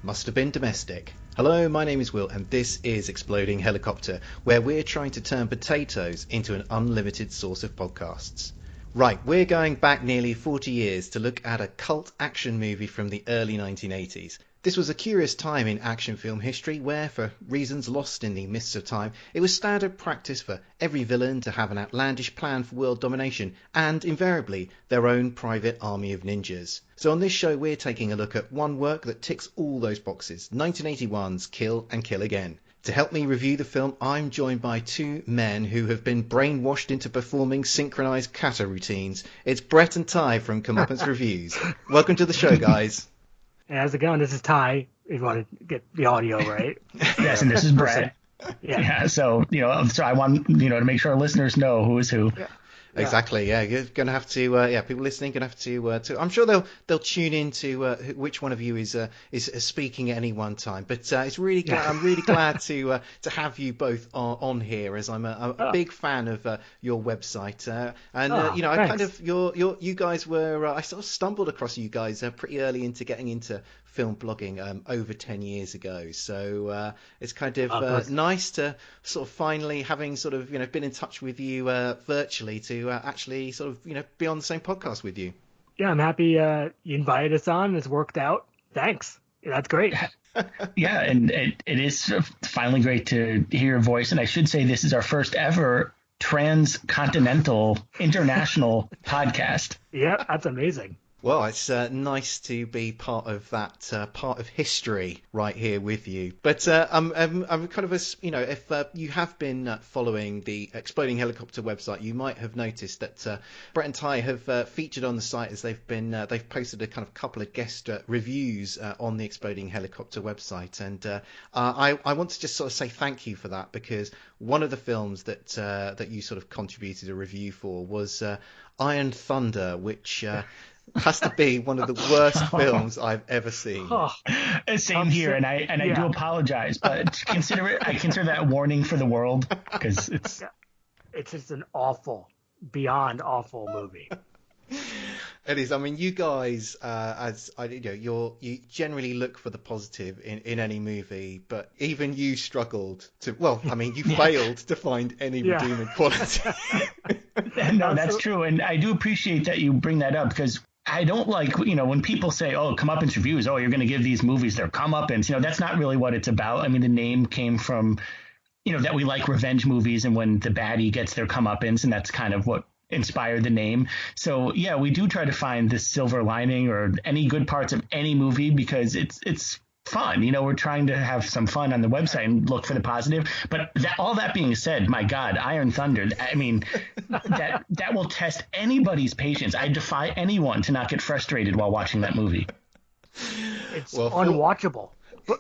Must have been domestic. Hello, my name is Will, and this is Exploding Helicopter, where we're trying to turn potatoes into an unlimited source of podcasts. Right, we're going back nearly 40 years to look at a cult action movie from the early 1980s. This was a curious time in action film history where, for reasons lost in the mists of time, it was standard practice for every villain to have an outlandish plan for world domination and, invariably, their own private army of ninjas. So on this show we're taking a look at one work that ticks all those boxes, 1981's Kill and Kill Again. To help me review the film, I'm joined by two men who have been brainwashed into performing synchronized kata routines. It's Brett and Ty from Comeuppance Reviews. Welcome to the show, guys. Hey, how's it going? This is Ty, if you want to get the audio right. Yes, and this is Brett. Yeah, so I want, to make sure our listeners know who is who. Yeah. Exactly. Yeah, you're going to have to. People listening going to have to. I'm sure they'll tune in to which one of you is speaking at any one time. But it's really glad, I'm really glad to have you both on here, as I'm a big fan of your website. I kind of you guys were. I sort of stumbled across you guys pretty early into getting into film blogging over 10 years ago. So it's kind of nice to sort of finally, having sort of been in touch with you virtually, to actually sort of be on the same podcast with you. Yeah, I'm happy you invited us on. It's worked out. Thanks. That's great. Yeah, and it is finally great to hear your voice. And I should say this is our first ever transcontinental international podcast. Yeah, that's amazing. Well, it's nice to be part of that part of history right here with you. But I'm kind of if you have been following the Exploding Helicopter website, you might have noticed that Brett and Ty have featured on the site, as they've posted a kind of couple of guest reviews on the Exploding Helicopter website, and I want to just sort of say thank you for that, because one of the films that you sort of contributed a review for was Iron Thunder, which has to be one of the worst films I've ever seen. Same here, and I do apologize, but I consider that warning for the world, because it's just an awful, beyond awful movie. It is. I mean, you guys, you generally look for the positive in any movie, but even you struggled to. Well, I mean, you failed to find any redeeming quality. No, that's true, and I do appreciate that you bring that up, because I don't like, when people say, oh, Comeuppance Reviews, oh, you're going to give these movies their comeuppance. That's not really what it's about. I mean, the name came from, that we like revenge movies, and when the baddie gets their comeuppance, and that's kind of what inspired the name. So, yeah, we do try to find the silver lining or any good parts of any movie, because it's fun. We're trying to have some fun on the website and look for the positive. But all that being said, my God, Iron Thunder, I mean, that will test anybody's patience. I defy anyone to not get frustrated while watching that movie. It's unwatchable,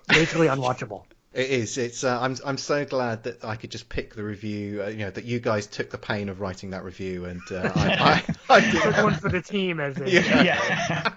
basically unwatchable. It is. It's. I'm so glad that I could just pick the review. That you guys took the pain of writing that review, and I took one for the team, as it. Yeah.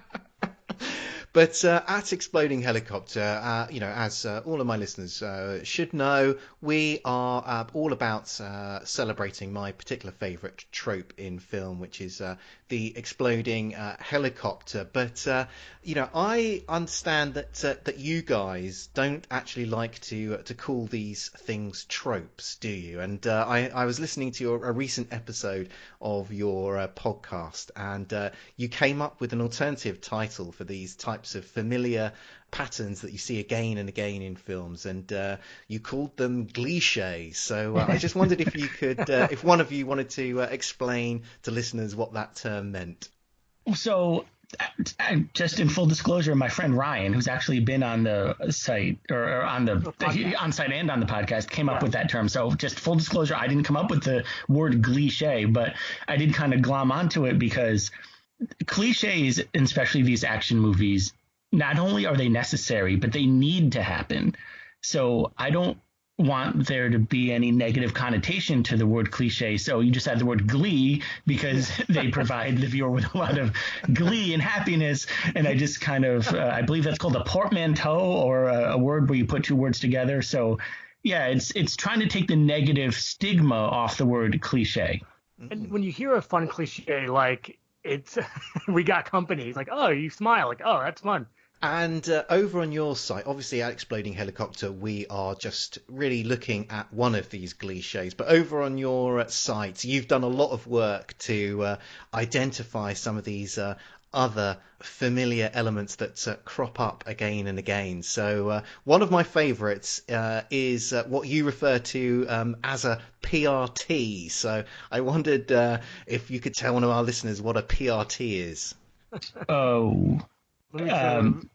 But at Exploding Helicopter, as all of my listeners should know, we are all about celebrating my particular favourite trope in film, which is the exploding helicopter. But I understand that you guys don't actually like to call these things tropes, do you? And I was listening to a recent episode of your podcast, and you came up with an alternative title for these types of familiar patterns that you see again and again in films, and you called them cliches. So I just wondered if you could, if one of you wanted to explain to listeners what that term meant. So, just in full disclosure, my friend Ryan, who's actually been on the site or on site and on the podcast, came up with that term. So just full disclosure, I didn't come up with the word cliche, but I did kind of glom onto it, because cliches, and especially these action movies, not only are they necessary, but they need to happen. So I don't want there to be any negative connotation to the word cliche. So you just add the word glee, because they provide the viewer with a lot of glee and happiness. And I just kind of, I believe that's called a portmanteau, or a word where you put two words together. So yeah, it's trying to take the negative stigma off the word cliche. And when you hear a fun cliche, like it's, we got company, it's like, oh, you smile, like, oh, that's fun. And over on your site, obviously at Exploding Helicopter, we are just really looking at one of these cliches. But over on your site, you've done a lot of work to identify some of these other familiar elements that crop up again and again. So one of my favourites is what you refer to as a PRT. So I wondered if you could tell one of our listeners what a PRT is. Oh, Let me try to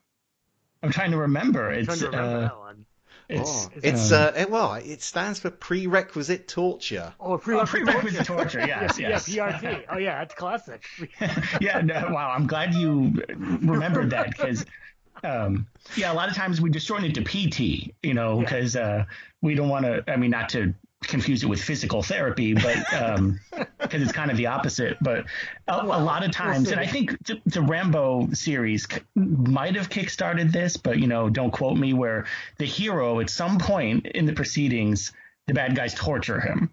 I'm trying to remember. trying to remember that one. It stands for prerequisite torture. Oh, prerequisite torture. Yes, yes. Yeah, PRT. Oh, yeah, that's classic. Yeah. No, wow. I'm glad you remembered that because, a lot of times we just shorten it to PT. Because we don't want to. I mean, not to confuse it with physical therapy, but because it's kind of the opposite. But a lot of times, and I think the Rambo series might have kickstarted this, but don't quote me, where the hero at some point in the proceedings, the bad guys torture him,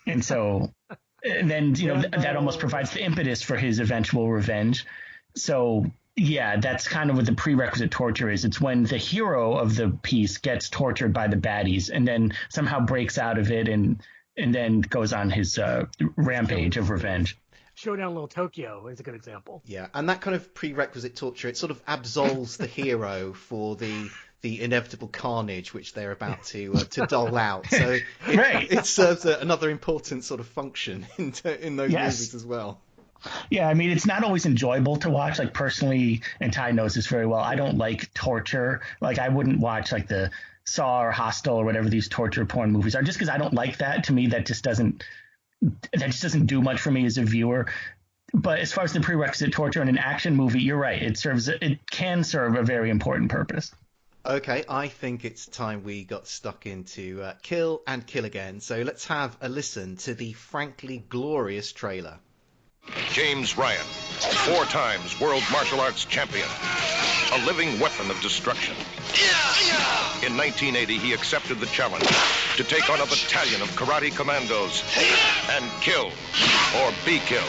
and then that almost provides the impetus for his eventual revenge. So yeah, that's kind of what the prerequisite torture is. It's when the hero of the piece gets tortured by the baddies and then somehow breaks out of it and then goes on his rampage of revenge. Showdown Little Tokyo is a good example. Yeah, and that kind of prerequisite torture, it sort of absolves the hero for the inevitable carnage which they're about to dole out. So it serves another important sort of function in those movies as well. Yeah, I mean, it's not always enjoyable to watch. Like, personally, and Ty knows this very well, I don't like torture. Like, I wouldn't watch, like, the Saw or Hostel or whatever these torture porn movies are, just because I don't like that. To me, that just doesn't do much for me as a viewer. But as far as the prerequisite torture in an action movie, you're right. It can serve a very important purpose. Okay, I think it's time we got stuck into Kill and Kill Again. So let's have a listen to the frankly glorious trailer. James Ryan, 4 times world martial arts champion, a living weapon of destruction. In 1980, he accepted the challenge to take on a battalion of karate commandos and kill or be killed.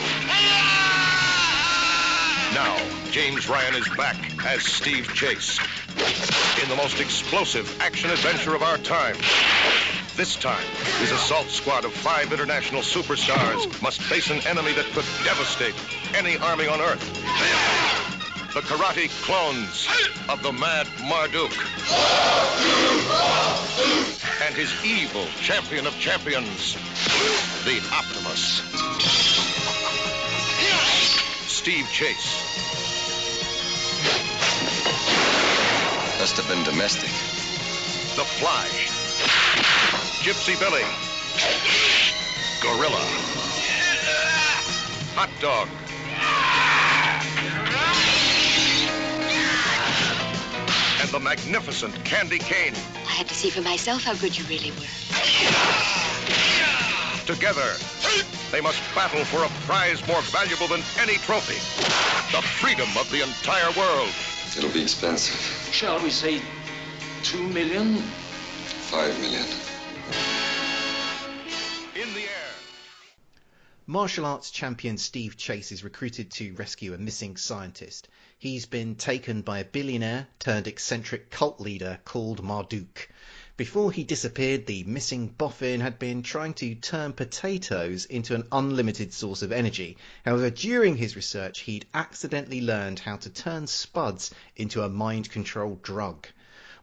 Now, James Ryan is back as Steve Chase in the most explosive action adventure of our time. This time, his assault squad of 5 international superstars must face an enemy that could devastate any army on Earth. The karate clones of the mad Marduk. And his evil champion of champions, the Optimus. Steve Chase. Must have been domestic. The Fly. Gypsy Billy. Gorilla. Hot Dog. And the magnificent Candy Cane. I had to see for myself how good you really were. Together, they must battle for a prize more valuable than any trophy. The freedom of the entire world. It'll be expensive. Shall we say 2 million? 5 million. In the air. Martial arts champion Steve Chase is recruited to rescue a missing scientist. He's been taken by a billionaire turned eccentric cult leader called Marduk. Before he disappeared, the missing boffin had been trying to turn potatoes into an unlimited source of energy. However, during his research, he'd accidentally learned how to turn spuds into a mind-controlled drug.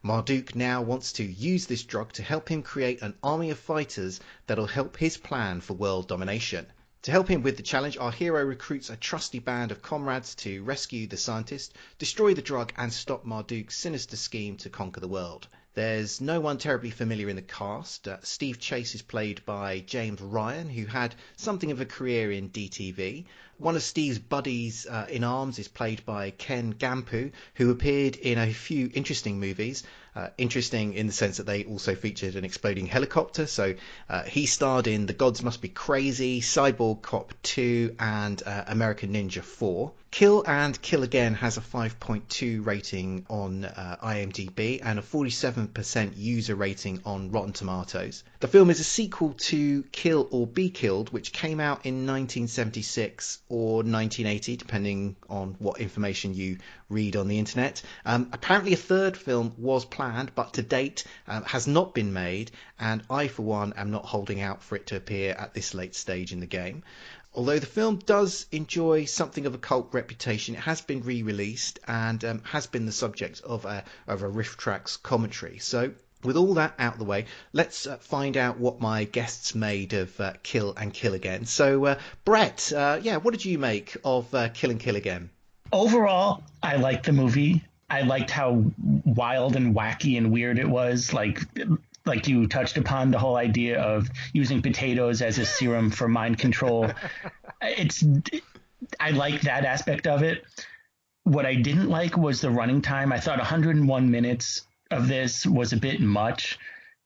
Marduk now wants to use this drug to help him create an army of fighters that'll help his plan for world domination. To help him with the challenge, our hero recruits a trusty band of comrades to rescue the scientist, destroy the drug, and stop Marduk's sinister scheme to conquer the world. There's no one terribly familiar in the cast. Steve Chase is played by James Ryan, who had something of a career in DTV. One of Steve's buddies in arms is played by Ken Gampu, who appeared in a few interesting movies. Interesting in the sense that they also featured an exploding helicopter. So he starred in The Gods Must Be Crazy, Cyborg Cop 2 and American Ninja 4. Kill and Kill Again has a 5.2 rating on IMDb and a 47% user rating on Rotten Tomatoes. The film is a sequel to Kill or Be Killed, which came out in 1976, or 1980, depending on what information you read on the internet. Apparently a third film was planned, but to date has not been made, and I, for one, am not holding out for it to appear at this late stage in the game. Although the film does enjoy something of a cult reputation, it has been re-released and has been the subject of a Riff Tracks commentary. So, with all that out of the way, let's find out what my guests made of Kill and Kill Again. So, Brett, what did you make of Kill and Kill Again? Overall, I liked the movie. I liked how wild and wacky and weird it was. Like you touched upon, the whole idea of using potatoes as a serum for mind control. I like that aspect of it. What I didn't like was the running time. I thought 101 minutes of this was a bit much.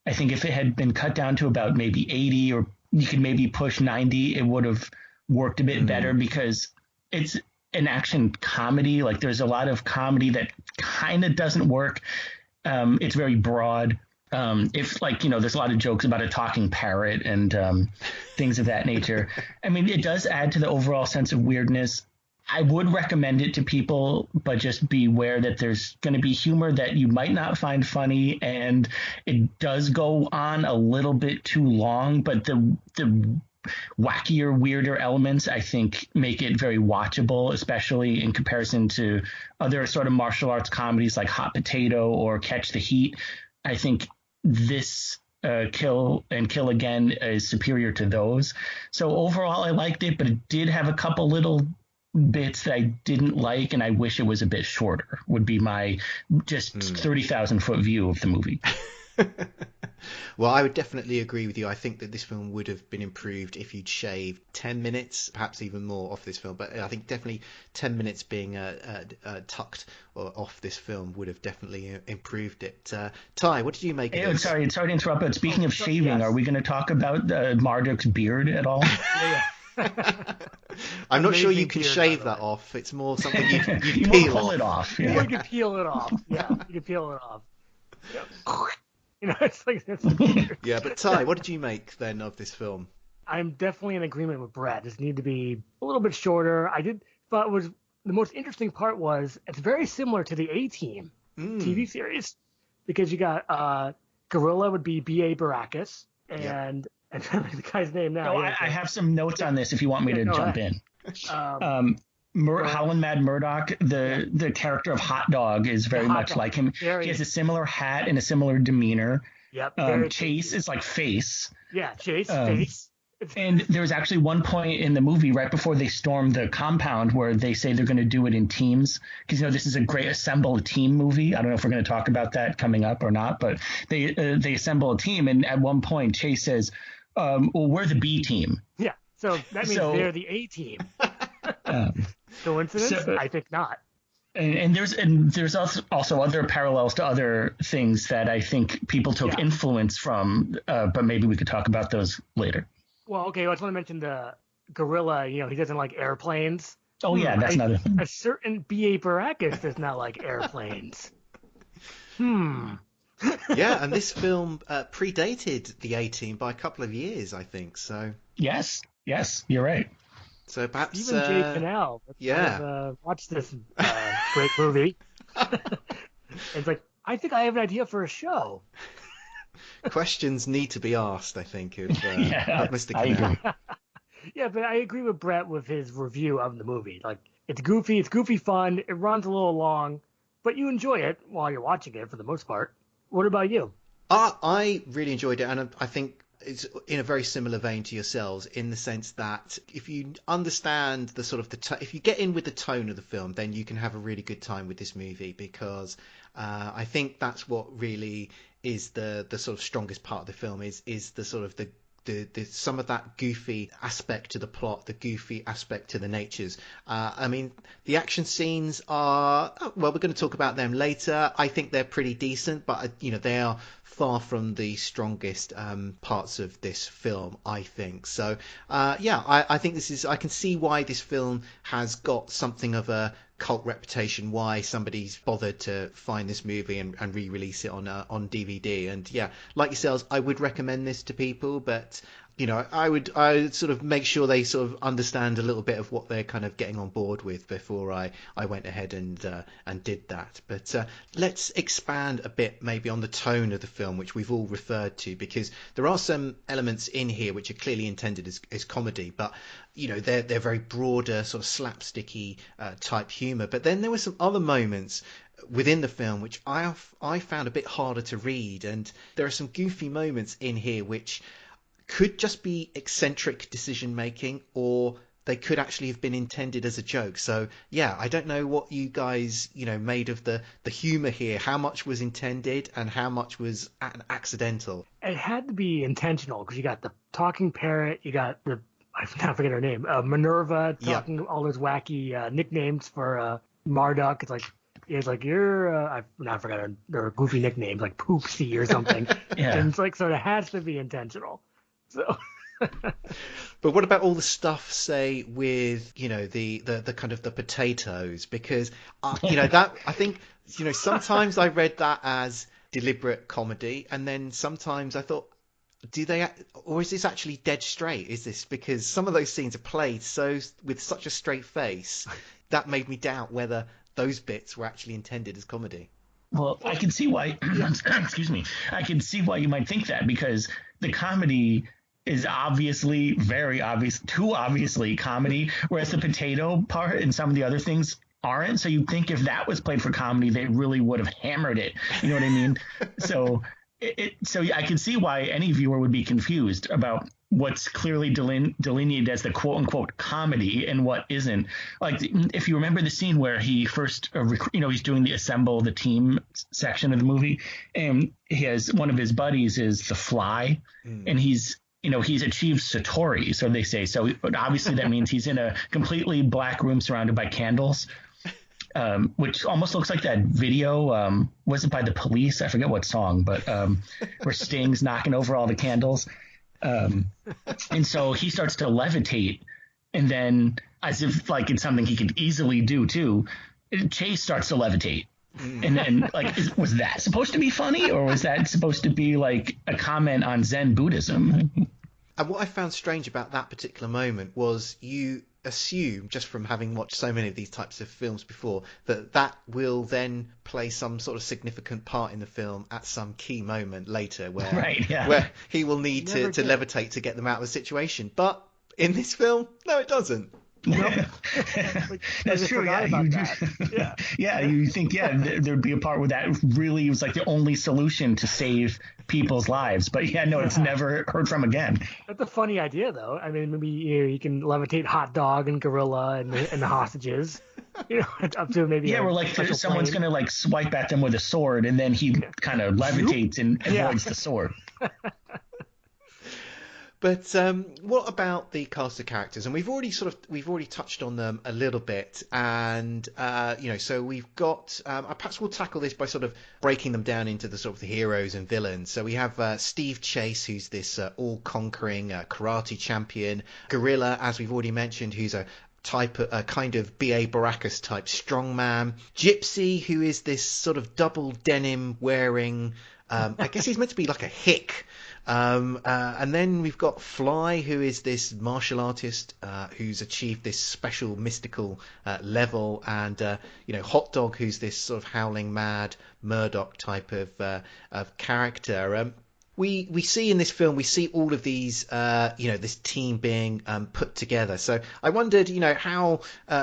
I think if it had been cut down to about maybe 80, or you could maybe push 90, it would have worked a bit better, because it's an action comedy. Like, there's a lot of comedy that kind of doesn't work. It's very broad. There's a lot of jokes about a talking parrot and things of that nature. I mean, it does add to the overall sense of weirdness. I would recommend it to people, but just beware that there's going to be humor that you might not find funny, and it does go on a little bit too long, but the wackier, weirder elements, I think, make it very watchable, especially in comparison to other sort of martial arts comedies like Hot Potato or Catch the Heat. I think this Kill and Kill Again is superior to those. So overall, I liked it, but it did have a couple little bits that I didn't like, and I wish it was a bit shorter, would be my just 30,000 foot view of the movie. Well, I would definitely agree with you. I think that this film would have been improved if you'd shaved 10 minutes, perhaps even more, off this film. But I think definitely 10 minutes being tucked off this film would have definitely improved it. Ty, what did you make of this? Sorry to interrupt, but speaking of shaving, yes. Are we going to talk about Marduk's beard at all? Yeah. I'm not sure you can shave that off. It's more something you'd you peel pull it off. Yeah. You can peel it off. Yeah, you can peel it off. Yeah. It's like that's yeah, but Ty, what did you make then of this film? I'm definitely in agreement with Brad. This needed to be a little bit shorter. Thought was the most interesting part was it's very similar to the A-Team TV series, because you got Gorilla would be B.A. Baracus, and the guy's name now. I have some notes on this if you want me to jump in. Howlin' Mad Murdoch, the character of Hot Dog, is very much like him. He has a similar hat and a similar demeanor. Yep. Chase is like Face. Yeah, Chase, Face. And there was actually one point in the movie right before they storm the compound where they say they're going to do it in teams, because this is a great assemble a team movie. I don't know if we're going to talk about that coming up or not, but they assemble a team, and at one point Chase says, well, we're the B team. Yeah, so that means they're the A team. Coincidence? I think not. And there's also other parallels to other things that I think people took influence from, but maybe we could talk about those later. Well, okay, I just want to mention the Gorilla. He doesn't like airplanes. Oh yeah, that's another thing. A certain B.A. Baracus does not like airplanes. Yeah, and this film predated the A-Team by a couple of years, I think. So yes, you're right. So perhaps even Jay Canal. Watch this great movie. It's like, I think I have an idea for a show. Questions need to be asked, I think, of Mr. Canal. Yeah, but I agree with Brett with his review of the movie. Like, it's goofy fun. It runs a little long, but you enjoy it while you're watching it for the most part. What about you? I really enjoyed it, and I think it's in a very similar vein to yourselves, in the sense that if you understand the sort of if you get in with the tone of the film, then you can have a really good time with this movie, because I think that's what really is the sort of strongest part of the film is the sort of the some of that goofy aspect to the plot, the goofy aspect to the natures. I mean, the action scenes are, well, we're going to talk about them later. I think they're pretty decent, but they are far from the strongest parts of this film, I think. So I think I can see why this film has got something of a cult reputation, why somebody's bothered to find this movie and re-release it on DVD. And like yourselves, I would recommend this to people, but I would sort of make sure they sort of understand a little bit of what they're kind of getting on board with before I went ahead and did that. But let's expand a bit maybe on the tone of the film, which we've all referred to, because there are some elements in here which are clearly intended as comedy, but they're very broader, sort of slapsticky type humour. But then there were some other moments within the film which I found a bit harder to read, and there are some goofy moments in here which could just be eccentric decision making, or they could actually have been intended as a joke. So yeah, I don't know what you guys made of the humor here. How much was intended and how much was accidental? It had to be intentional, because you got the talking parrot, you got I forget her name, Minerva, talking all those wacky nicknames for Marduk. It's like you're I forgot her goofy nicknames, like Poopsie or something. Yeah. And it's like, so it has to be intentional. So. But what about all the stuff, say, with the kind of the potatoes? Because that, I think sometimes I read that as deliberate comedy, and then sometimes I thought, or is this actually dead straight? Is this because some of those scenes are played with such a straight face that made me doubt whether those bits were actually intended as comedy? Well, I can see why. Excuse me. I can see why you might think that, because the comedy is obviously too obviously comedy, whereas the potato part and some of the other things aren't. So you'd think if that was played for comedy, they really would have hammered it. You know what I mean? So I can see why any viewer would be confused about what's clearly delineated as the quote unquote comedy and what isn't. Like, if you remember the scene where he first, he's doing the team section of the movie, and he has one of his buddies is the Fly, and he's achieved Satori, so they say. So obviously that means he's in a completely black room surrounded by candles, which almost looks like that video. Was it by the Police? I forget what song, but where Sting's knocking over all the candles. And so he starts to levitate, and then, as if like it's something he could easily do too, Chase starts to levitate. And then, was that supposed to be funny, or was that supposed to be like a comment on Zen Buddhism? And what I found strange about that particular moment was you assume, just from having watched so many of these types of films before, that will then play some sort of significant part in the film at some key moment later where he will need to levitate to get them out of the situation. But in this film, no, it doesn't. Nope. That's true. Yeah, you think there'd be a part where that really was like the only solution to save people's lives, but it's never heard from again. That's a funny idea, though. I mean, maybe you can levitate Hot Dog and Gorilla and the hostages. Up to maybe where like someone's gonna like swipe at them with a sword, and then he kind of levitates and avoids the sword. But what about the cast of characters? And we've already touched on them a little bit, and so we've got. Perhaps we'll tackle this by sort of breaking them down into the sort of the heroes and villains. So we have Steve Chase, who's this all-conquering karate champion. Gorilla, as we've already mentioned, who's a kind of B.A. Baracus type strongman. Gypsy, who is this sort of double denim wearing. I guess he's meant to be like a hick. And then we've got Fly, who is this martial artist who's achieved this special mystical level, and Hot Dog, who's this sort of howling mad Murdoch type of character. We see in this film, we see all of these, this team being put together. So I wondered, how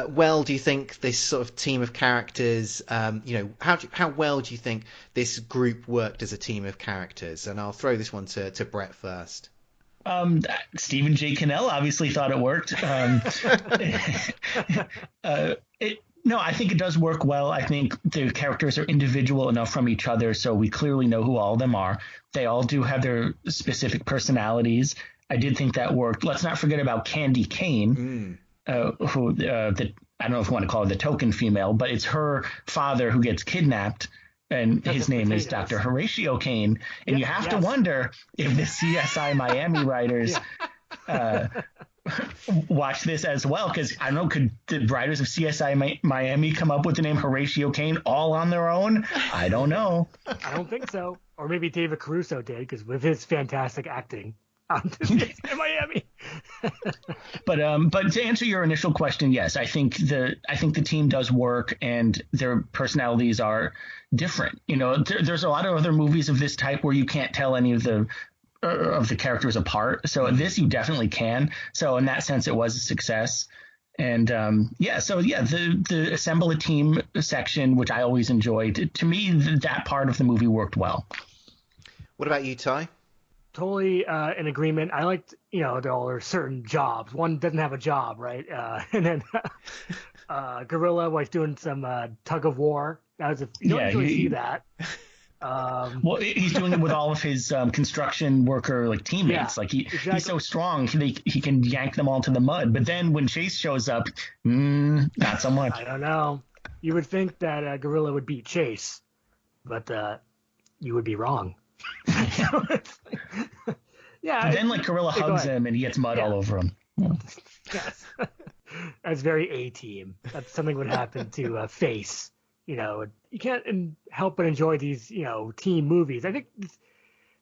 well do you think this sort of team of characters, how well do you think this group worked as a team of characters? And I'll throw this one to Brett first. Stephen J. Cannell obviously thought it worked. No, I think it does work well. I think the characters are individual enough from each other, so we clearly know who all of them are. They all do have their specific personalities. I did think that worked. Let's not forget about Candy Kane, who I don't know if you want to call her the token female, but it's her father who gets kidnapped, and his name is Dr. Horatio Kane. And you have to wonder if the CSI Miami writers watch this as well, because I don't know, could the writers of CSI Miami come up with the name Horatio Kane all on their own? I don't know. I don't think so. Or maybe David Caruso did, because with his fantastic acting, in Miami. But to answer your initial question, yes, I think the team does work and their personalities are different. There's a lot of other movies of this type where you can't tell any of the characters apart. So in this you definitely can. So in that sense, it was a success. And the assemble a team section, which I always enjoyed, to me that part of the movie worked well. What about you, Ty? Totally in agreement. I liked, there are certain jobs. One doesn't have a job, right? And then Gorilla was doing some tug of war. That was you don't usually see that. Well, he's doing it with all of his construction worker teammates. Exactly. He's so strong he can yank them all to the mud. But then when Chase shows up, not so much. I don't know. You would think that Gorilla would beat Chase, but you would be wrong. Yeah. But then Gorilla hugs him and he gets mud all over him. Yeah. Yes. That's very A-team. That's something would happen to Face. You can't help but enjoy these, team movies. I'm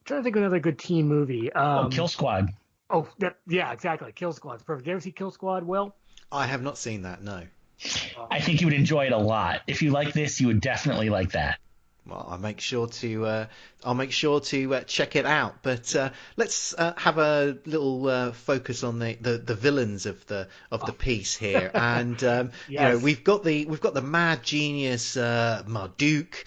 trying to think of another good team movie. Kill Squad. Oh, yeah, exactly. Kill Squad's perfect. Did you ever see Kill Squad, Will? I have not seen that, no. I think you would enjoy it a lot. If you like this, you would definitely like that. Well, I'll make sure to check it out. But let's have a little focus on the villains of the piece here. And yes. we've got the mad genius Marduk.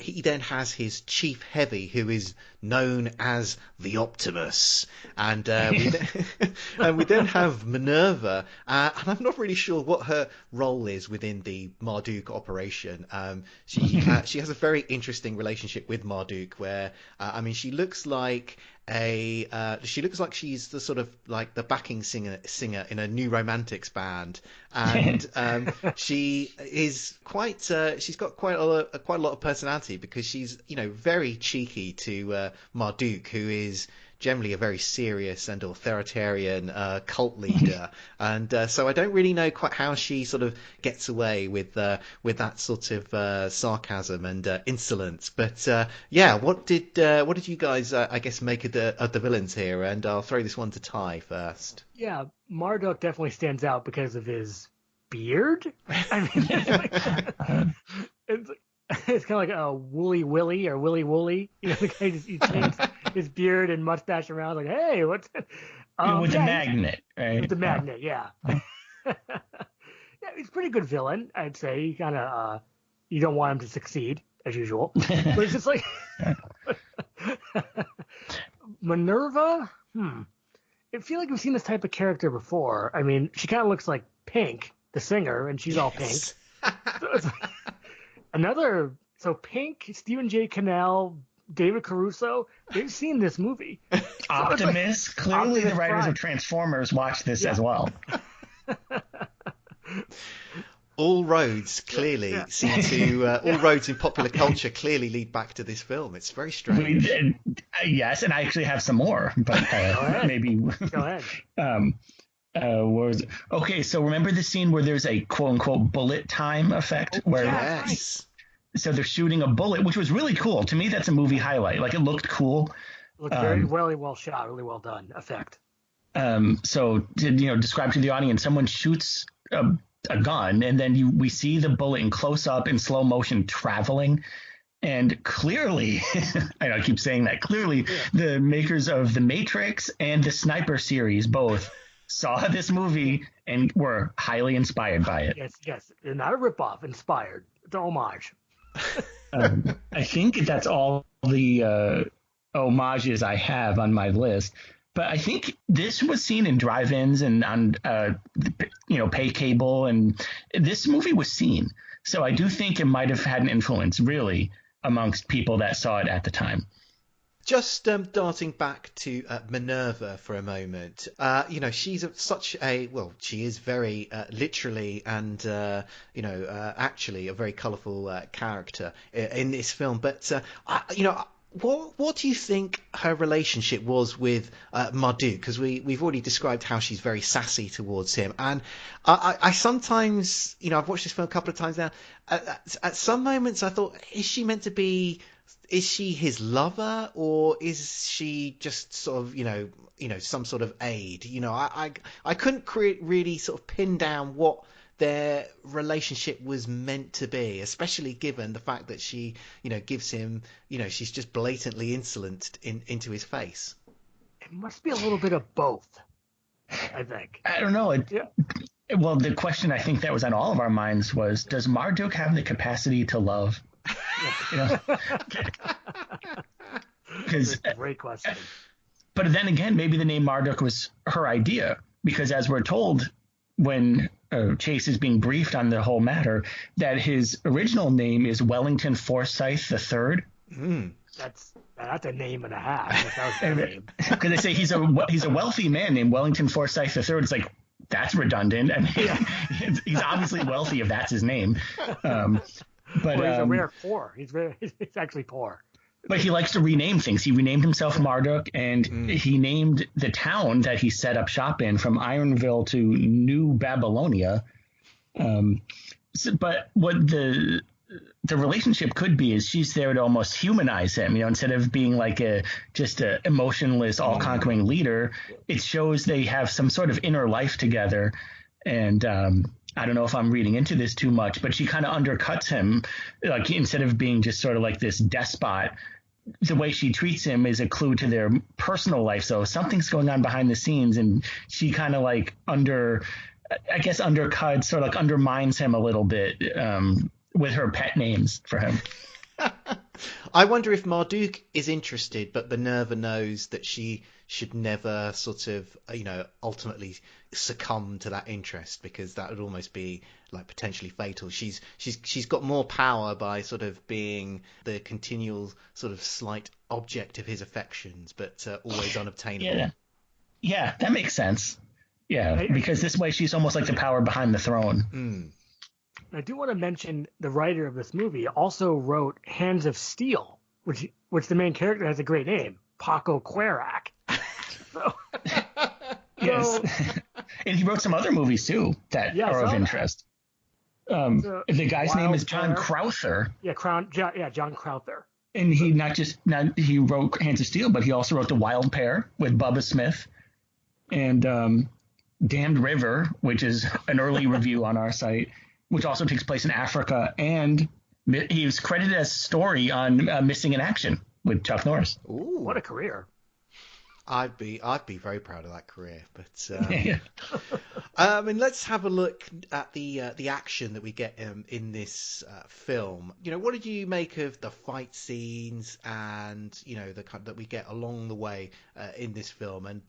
He then has his chief heavy, who is known as the Optimus, and we then have Minerva. And I'm not really sure what her role is within the Marduk operation. She has a very interesting relationship with Marduk, where she looks like she's the sort of the backing singer in a New Romantics band, and she is she's got quite a lot of personality, because she's very cheeky to Marduk, who is generally a very serious and authoritarian cult leader, and so I don't really know quite how she sort of gets away with that sort of sarcasm and insolence. But what did you guys I guess make of the villains here? And I'll throw this one to Ty first. Yeah, Marduk definitely stands out because of his beard. It's kind of like a Woolly Willy or Willy Wooly. The guy he changed his beard and mustache around, hey, what's that? With the magnet, right? With the magnet, yeah. Yeah, he's a pretty good villain, I'd say. He kind of, you don't want him to succeed, as usual. But it's just Minerva, I feel like we've seen this type of character before. She kind of looks like Pink, the singer, and she's all pink. So Pink, Stephen J. Cannell, David Caruso, they've seen this movie. Optimus, clearly Optimus the writers Prime. Of Transformers watched this as well. All roads clearly seem to all roads in popular culture clearly lead back to this film. It's very strange. Yes, and I actually have some more, but maybe go ahead. Okay, so remember the scene where there's a quote unquote bullet time effect where yes. So they're shooting a bullet, which was really cool. To me, that's a movie highlight. It looked cool. It looked very well shot, really well done effect. So describe to the audience, someone shoots a gun, and then we see the bullet in close up in slow motion traveling. And clearly, I keep saying that, clearly the makers of The Matrix and the Sniper series both saw this movie and were highly inspired by it. Yes. Not a ripoff, inspired. It's an homage. I think that's all the homages I have on my list. But I think this was seen in drive-ins and on pay cable, and this movie was seen. So I do think it might have had an influence, really, amongst people that saw it at the time. Just darting back to Minerva for a moment. She's she is very literally and actually a very colourful character in this film. But what do you think her relationship was with Marduk? Because we've already described how she's very sassy towards him, and I sometimes, I've watched this film a couple of times now. At some moments, I thought, is she his lover, or is she just sort of, some sort of aid. I couldn't really sort of pin down what their relationship was meant to be, especially given the fact that she, gives him, she's just blatantly insolent into his face. It must be a little bit of both, I think. I don't know. Well, the question I think that was on all of our minds was, does Marduk have the capacity to love? That's a great question. But then again, maybe the name Marduk was her idea, because as we're told when Chase is being briefed on the whole matter, that his original name is Wellington Forsyth III. That's a name and a half. Because they say he's a wealthy man named Wellington Forsyth III. It's like, that's redundant. And he's obviously wealthy if that's his name. But he's a rare poor. He's actually poor. But he likes to rename things. He renamed himself Marduk, and he named the town that he set up shop in from Ironville to New Babylonia. But what the relationship could be is she's there to almost humanize him, instead of being like just a emotionless, all-conquering leader. It shows they have some sort of inner life together. And I don't know if I'm reading into this too much, but she kind of undercuts him. Like, instead of being just sort of like this despot, the way she treats him is a clue to their personal life. So something's going on behind the scenes, and she kind of like undercuts, sort of like undermines him a little bit with her pet names for him. I wonder if Marduk is interested, but Minerva knows that she should never sort of, ultimately succumb to that interest, because that would almost be like potentially fatal. She's got more power by sort of being the continual sort of slight object of his affections, but always unobtainable. Yeah, that makes sense. Yeah, because this way she's almost like the power behind the throne. I do want to mention the writer of this movie also wrote Hands of Steel, which the main character has a great name, Paco Cuarac. Yes. And he wrote some other movies too that are of interest. The guy's name is John Crowther. John Crowther. And he wrote Hands of Steel, but he also wrote The Wild Pair with Bubba Smith, and Damned River, which is an early review on our site, which also takes place in Africa, and he was credited as Story on Missing in Action with Chuck Norris. Ooh, what a career! I'd be very proud of that career. But and let's have a look at the action that we get in this film. What did you make of the fight scenes and the kind that we get along the way in this film? And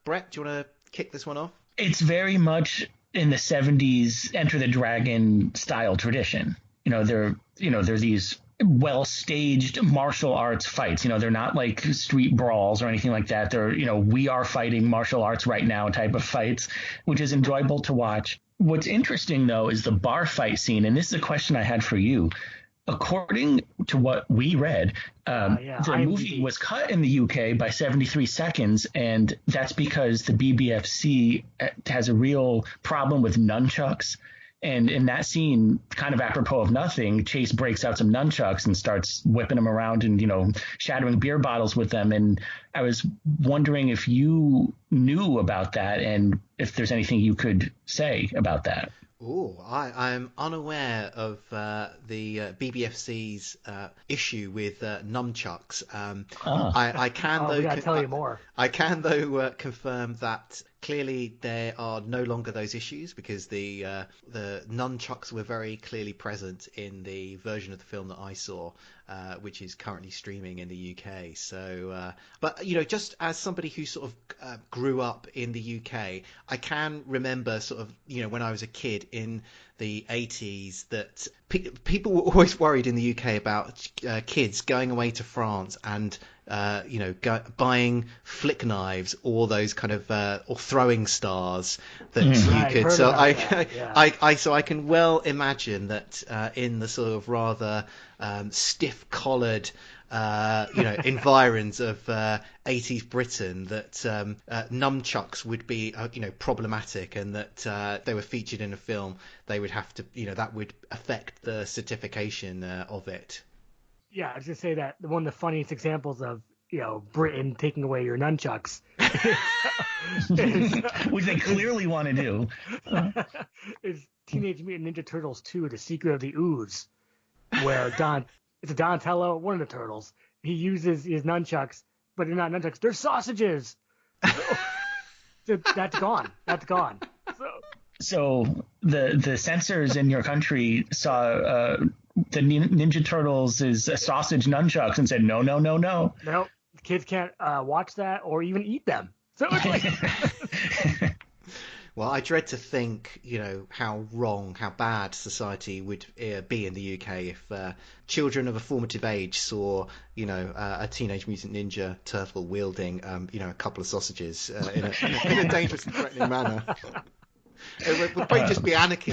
Brett, do you want to kick this one off? It's very much in the 70s Enter the Dragon style tradition. They're these well-staged martial arts fights. They're not like street brawls or anything like that. They're, we are fighting martial arts right now type of fights, which is enjoyable to watch. What's interesting, though, is the bar fight scene. And this is a question I had for you. According to what we read, the movie was cut in the UK by 73 seconds, and that's because the BBFC has a real problem with nunchucks. And in that scene, kind of apropos of nothing, Chase breaks out some nunchucks and starts whipping them around and, shattering beer bottles with them. And I was wondering if you knew about that and if there's anything you could say about that. Oh, I'm unaware of the BBFC's issue with nunchucks. I can though. We gotta tell you more. I can though confirm that clearly there are no longer those issues, because the nunchucks were very clearly present in the version of the film that I saw, which is currently streaming in the UK. So, but just as somebody who sort of grew up in the UK, I can remember sort of when I was a kid in the 80s that people were always worried in the UK about kids going away to France and buying flick knives or those kind of or throwing stars that you could. So I can well imagine that in the sort of rather stiff-collared environs of 80s Britain, that nunchucks would be problematic, and that they were featured in a film, they would have to that would affect the certification of it. Yeah, I was just say that one of the funniest examples of Britain taking away your nunchucks Which they clearly want to do. Is Teenage Mutant Ninja Turtles 2: The Secret of the Ooze, where it's a Donatello, one of the turtles. He uses his nunchucks, but they're not nunchucks, they're sausages. So that's gone. So the censors in your country saw the Ninja Turtles as sausage nunchucks and said, no. No, kids can't watch that or even eat them. So it's like... Well, I dread to think, how bad society would be in the UK if children of a formative age saw, a Teenage Mutant Ninja Turtle wielding, a couple of sausages in a dangerous and threatening manner. It would probably just be anarchy,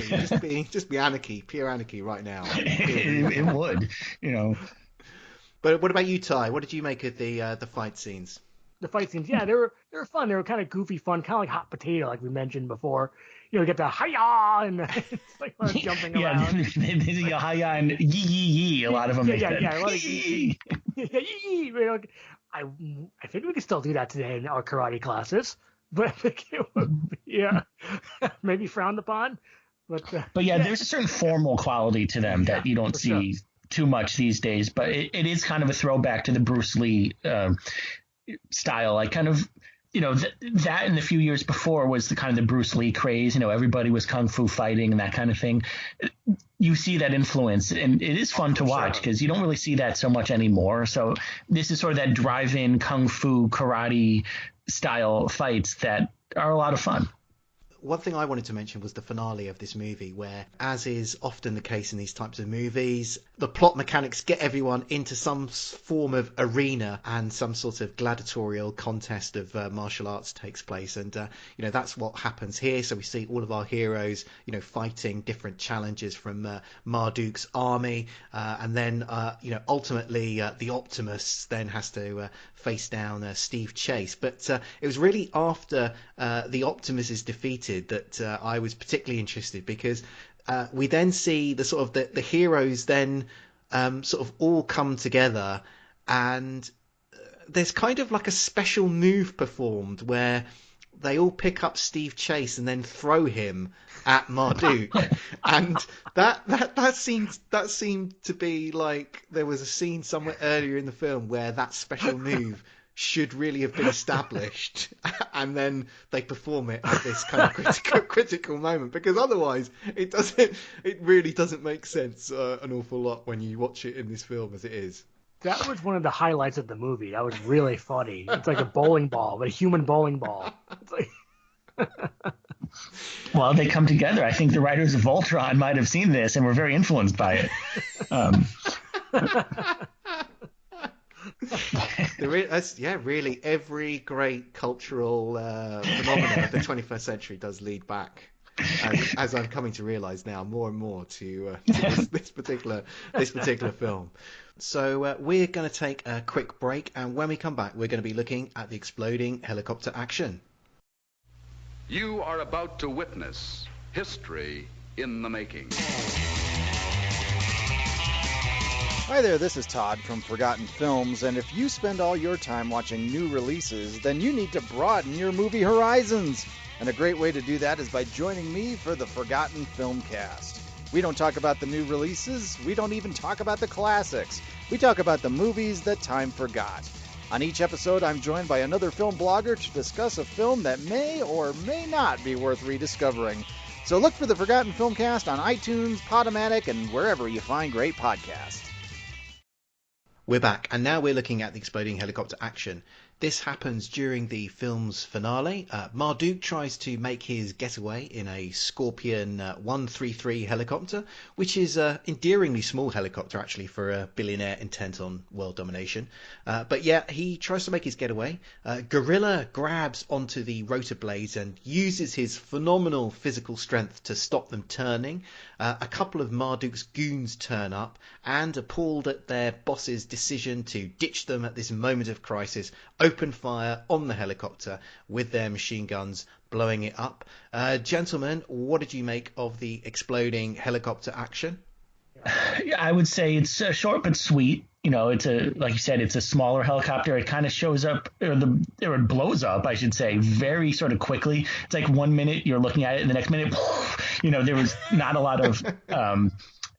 just be anarchy, pure anarchy right now. It would, But what about you, Ty? What did you make of the fight scenes? The fight scenes, yeah, they were fun. They were kind of goofy fun, kind of like Hot Potato, like we mentioned before. You get the hi-ya and it's like jumping around. Yeah, they do hi-ya and yee, a lot of them. Yeah, a lot of yee. I think we can still do that today in our karate classes, but I think it would be, maybe frowned upon. But yeah, there's a certain formal quality to them that you don't see too much these days. But it is kind of a throwback to the Bruce Lee style. I kind of, that in the few years before was the kind of the Bruce Lee craze. Everybody was kung fu fighting and that kind of thing. You see that influence, and it is fun to watch because you don't really see that so much anymore. So this is sort of that drive-in kung fu karate style fights that are a lot of fun. One thing I wanted to mention was the finale of this movie, where, as is often the case in these types of movies, the plot mechanics get everyone into some form of arena and some sort of gladiatorial contest of martial arts takes place. And, that's what happens here. So we see all of our heroes, fighting different challenges from Marduk's army. And then, ultimately, the Optimus then has to face down Steve Chase. But it was really after the Optimus is defeated that I was particularly interested, because we then see the heroes then sort of all come together, and there's kind of like a special move performed where they all pick up Steve Chase and then throw him at Marduk. And that seemed to be like there was a scene somewhere earlier in the film where that special move should really have been established, and then they perform it at this kind of critical moment, because otherwise it really doesn't make sense an awful lot when you watch it in this film as it is. That was one of the highlights of the movie. That was really funny. It's like a bowling ball, but a human bowling ball. It's like... Well, they come together. I think the writers of Voltron might have seen this and were very influenced by it. Really, every great cultural phenomenon of the 21st century does lead back, as I'm coming to realise now more and more to this particular film. So we're going to take a quick break, and when we come back, we're going to be looking at the exploding helicopter action. You are about to witness history in the making. Hi there, this is Todd from Forgotten Films, and if you spend all your time watching new releases, then you need to broaden your movie horizons. And a great way to do that is by joining me for the Forgotten Filmcast. We don't talk about the new releases, we don't even talk about the classics. We talk about the movies that time forgot. On each episode, I'm joined by another film blogger to discuss a film that may or may not be worth rediscovering. So look for the Forgotten Filmcast on iTunes, Podomatic, and wherever you find great podcasts. We're back, and now we're looking at the exploding helicopter action. This happens during the film's finale. Marduk tries to make his getaway in a Scorpion 133 helicopter, which is an endearingly small helicopter, actually, for a billionaire intent on world domination. But yeah, he tries to make his getaway. Gorilla grabs onto the rotor blades and uses his phenomenal physical strength to stop them turning. A couple of Marduk's goons turn up, and appalled at their boss's decision to ditch them at this moment of crisis, open fire on the helicopter with their machine guns, blowing it up. Gentlemen, what did you make of the exploding helicopter action? I would say it's short but sweet. it's like you said, it's a smaller helicopter. It kind of shows up, or it blows up, I should say, very sort of quickly. It's like 1 minute you're looking at it, and the next minute, there was not a lot of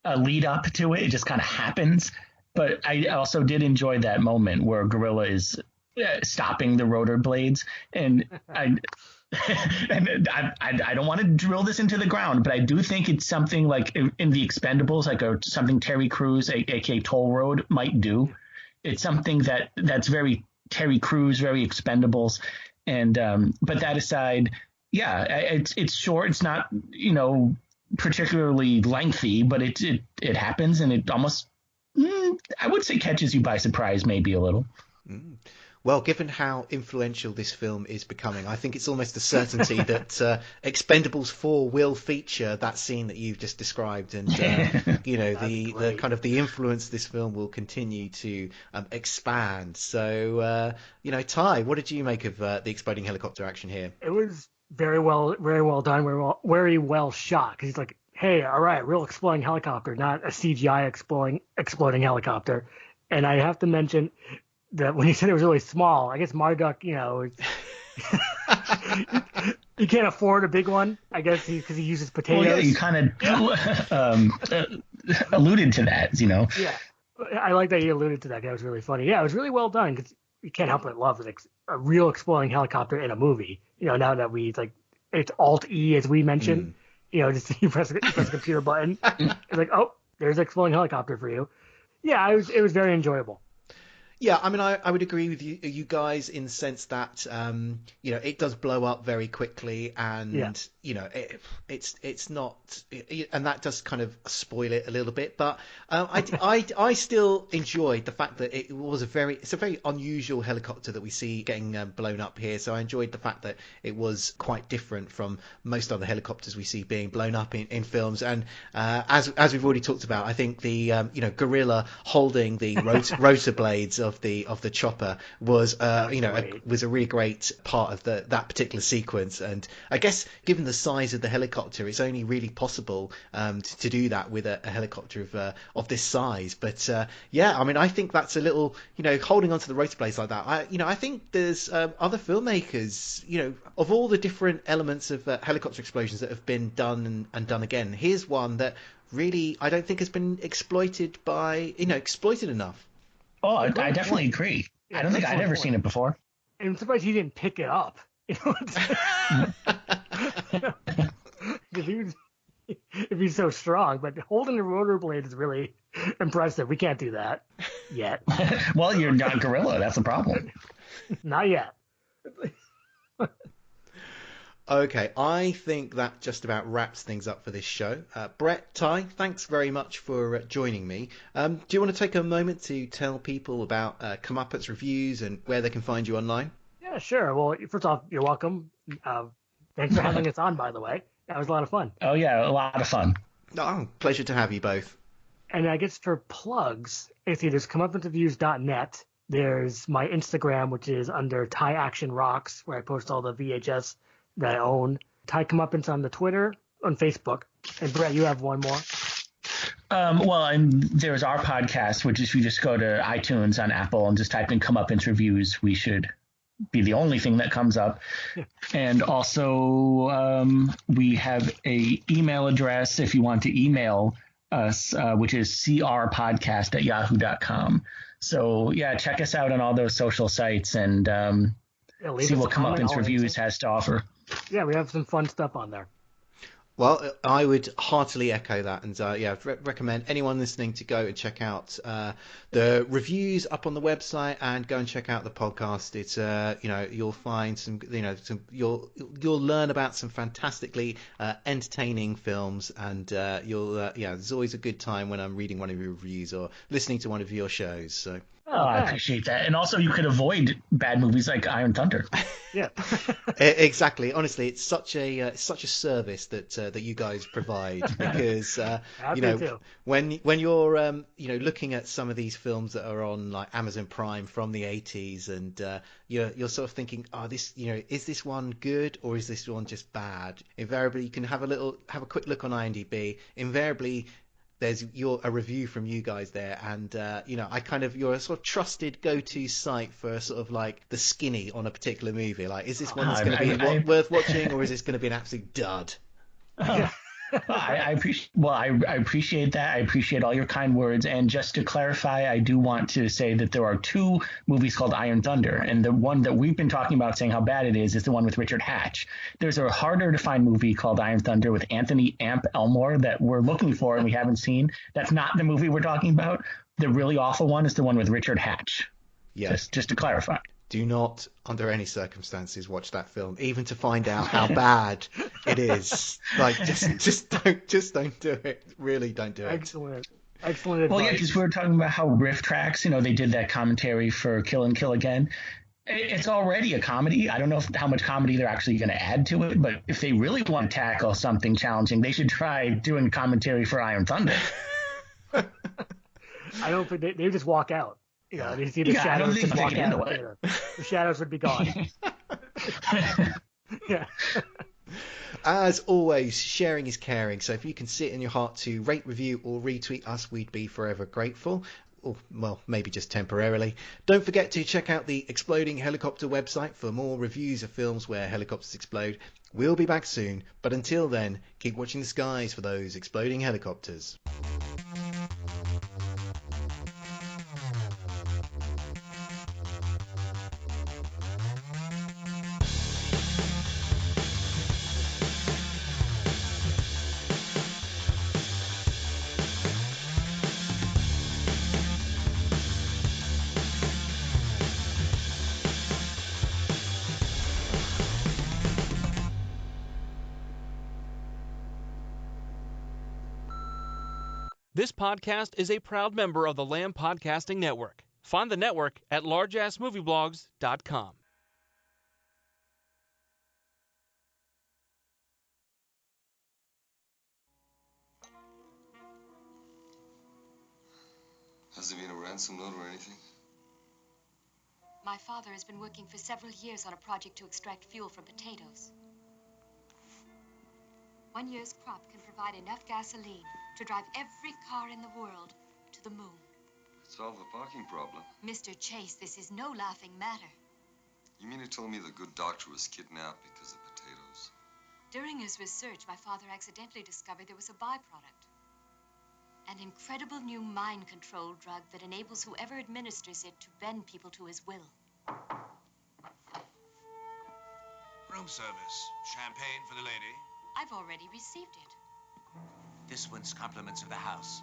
a lead up to it. It just kind of happens. But I also did enjoy that moment where Gorilla is stopping the rotor blades, and I don't want to drill this into the ground, but I do think it's something like in the Expendables, like something Terry Crews, aka Toll Road, might do. It's something that's very Terry Crews, very Expendables, and but that aside, yeah, it's short. It's not particularly lengthy, but it happens, and it almost I would say catches you by surprise, maybe a little. Well, given how influential this film is becoming, I think it's almost a certainty that Expendables 4 will feature that scene that you've just described, and the kind of the influence this film will continue to expand. So, Ty, what did you make of the exploding helicopter action here? It was very well done, very well shot. Because he's like, hey, all right, real exploding helicopter, not a CGI exploding helicopter. And I have to mention that when you said it was really small, I guess Marduk, you can't afford a big one, I guess, because he uses potatoes. Well, yeah, you kind of alluded to that, Yeah, I like that you alluded to that. That was really funny. Yeah, it was really well done, because you can't help but love a real exploding helicopter in a movie. Now that it's Alt-E, as we mentioned, just you press a computer button, it's like, oh, there's an exploding helicopter for you. Yeah, it was very enjoyable. Yeah, I mean, I would agree with you guys in the sense that it does blow up very quickly, and it's not, and that does kind of spoil it a little bit. But I still enjoyed the fact that it's a very unusual helicopter that we see getting blown up here. So I enjoyed the fact that it was quite different from most other helicopters we see being blown up in films. And as we've already talked about, I think the gorilla holding the rotor blades of the chopper was was a really great part of that particular sequence. And I guess given the size of the helicopter, it's only really possible to do that with a helicopter of this size. But I mean, I think that's a little, holding onto the rotor blades like that. I think there's other filmmakers, of all the different elements of helicopter explosions that have been done and done again, here's one that really I don't think has been exploited enough. Oh, I definitely agree. Yeah, I don't think I'd ever seen it before. I'm surprised he didn't pick it up. If he's so strong, but holding the rotor blade is really impressive. We can't do that yet. Well, you're not Gorilla. That's the problem. Not yet. Okay, I think that just about wraps things up for this show. Brett, Ty, thanks very much for joining me. Do you want to take a moment to tell people about Comeuppance Reviews and where they can find you online? Yeah, sure. Well, first off, you're welcome. Thanks for having us on, by the way. That was a lot of fun. Oh, yeah, a lot of fun. Oh, pleasure to have you both. And I guess for plugs, there's comeuppancereviews.net. There's my Instagram, which is under Ty Action Rocks, where I post all the VHS that I own. Ty Comeuppance on the Twitter, on Facebook. And Brett, you have one more. There's our podcast, which is if you just go to iTunes on Apple and just type in Comeuppance Reviews, we should be the only thing that comes up. Yeah. And also we have a email address if you want to email us, which is crpodcast@yahoo.com. So yeah, check us out on all those social sites and see what Comeuppance Reviews has to offer. Yeah, we have some fun stuff on there. Well, I would heartily echo that, and recommend anyone listening to go and check out the reviews up on the website and go and check out the podcast. It's you'll find some you'll learn about some fantastically entertaining films, and there's always a good time when I'm reading one of your reviews or listening to one of your shows. So. Oh, I appreciate that. And also you could avoid bad movies like Iron Thunder. Yeah. Exactly. Honestly, it's such a service that you guys provide, because when you're looking at some of these films that are on like Amazon Prime from the 80s, and you're sort of thinking, is this one good or is this one just bad? Invariably you can have a quick look on IMDb. Invariably there's a review from you guys there, and you're a sort of trusted go-to site for sort of like the skinny on a particular movie. Like, is this one that's going to be worth watching, or is this going to be an absolute dud? I appreciate that. I appreciate all your kind words. And just to clarify, I do want to say that there are 2 movies called Iron Thunder, and the one that we've been talking about saying how bad it is the one with Richard Hatch. There's a harder to find movie called Iron Thunder with Anthony Amp Elmore that we're looking for and we haven't seen. That's not the movie we're talking about. The really awful one is the one with Richard Hatch. Yeah. Just to clarify. Do not, under any circumstances, watch that film, even to find out how bad it is. Like, just don't do it. Really, don't do it. Excellent advice. Well, yeah, because we were talking about how Riff Tracks, they did that commentary for Kill and Kill Again. It's already a comedy. I don't know how much comedy they're actually going to add to it, but if they really want to tackle something challenging, they should try doing commentary for Iron Thunder. I don't think they just walk out. They see the shadows and walk out. The shadows would be gone. Yeah. As always, sharing is caring. So if you can sit in your heart to rate, review, or retweet us, we'd be forever grateful. Or, well, maybe just temporarily. Don't forget to check out the Exploding Helicopter website for more reviews of films where helicopters explode. We'll be back soon, but until then, keep watching the skies for those exploding helicopters. This podcast is a proud member of the Lamb Podcasting Network. Find the network at largeassmovieblogs.com. Has there been a ransom note or anything? My father has been working for several years on a project to extract fuel from potatoes. 1 year's crop can provide enough gasoline to drive every car in the world to the moon. Solve the parking problem. Mr. Chase, this is no laughing matter. You mean to tell me the good doctor was kidnapped because of potatoes? During his research, my father accidentally discovered there was a byproduct. An incredible new mind control drug that enables whoever administers it to bend people to his will. Room service. Champagne for the lady. I've already received it. This one's compliments of the house.